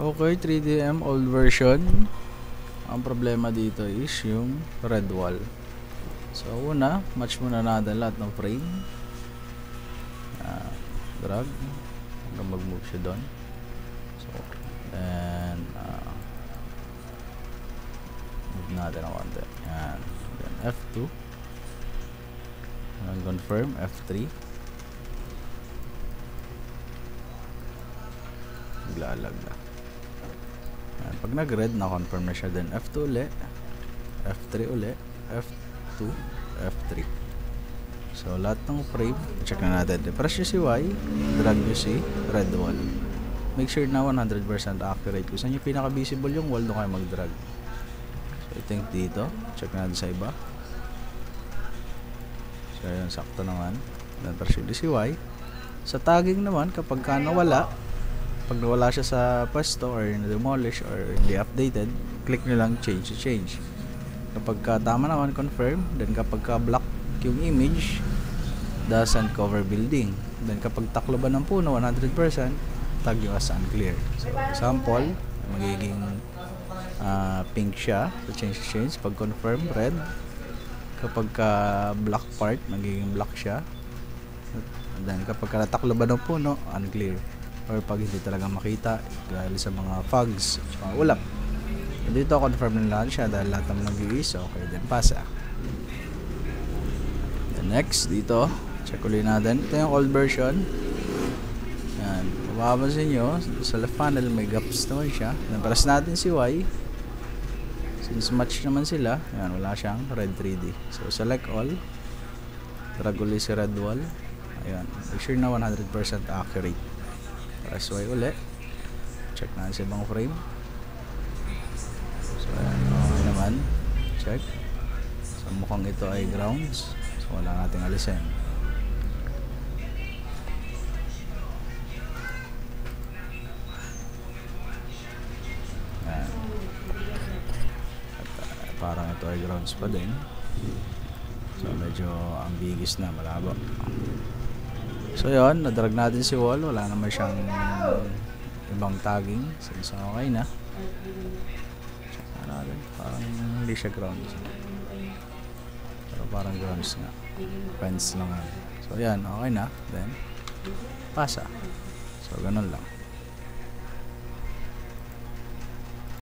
Okay, 3DM old version. Ang problema dito is yung red wall. So una, match muna natin lahat ng frame. Drag hanggang mag-move siya doon. So then move natin ang konti. Yan. Then F2 and confirm F3. Maglalag na. Yan. Pag nag-red, na-confirm na siya. Then F2 uli, F3 uli, F2, F3. So lahat ng frame, check na natin. Press nyo si Y, drag nyo si red wall. Make sure na 100% accurate. Kung saan yung pinaka-visible yung wall, doon kayo mag-drag. So I think dito, check na natin sa iba. So yun, sakto naman. Then press nyo si Y. Sa tagging naman, kapag ka nawala, pag nawala siya sa pwesto or na-demolish or hindi updated, click nyo lang change to change. Kapag ka tama naman, confirm. Then kapag ka block yung image, doesn't cover building. Then kapag takloban ng puno 100%, tag yung as unclear. So example, magiging pink siya. So change to change. Pag confirm, red. Kapag ka black part, magiging black siya. And then kapag ka natakloban ng puno, unclear. Or pag hindi talaga makita dahil sa mga fogs, mga ulap. Dito confirm na lahat siya dahil lahat naman nag-iis. Okay, then pasa. Then next, dito check ulit natin. Ito yung old version. Yan, mapapansin nyo sa left panel may gaps naman siya. Then press natin si Y. Since match naman sila, yan, wala siyang red 3D. So select all, drag ulit si red wall. Ayan, make sure na 100% accurate. Press Y ulit. Check natin sa ibang frame. So ayan, okay naman. Check. So mukhang ito ay grounds. So wala nating alisin. Ayan. At, parang ito ay grounds pa din. So medyo ambiguous na, malabo. So yun, nadrag natin si wall. Wala naman siyang ibang tagging. So okay na. Check na natin. Parang hindi siya grounds. Pero parang grounds nga. Fence lang. So yan, okay na. Then pasa. So ganun lang.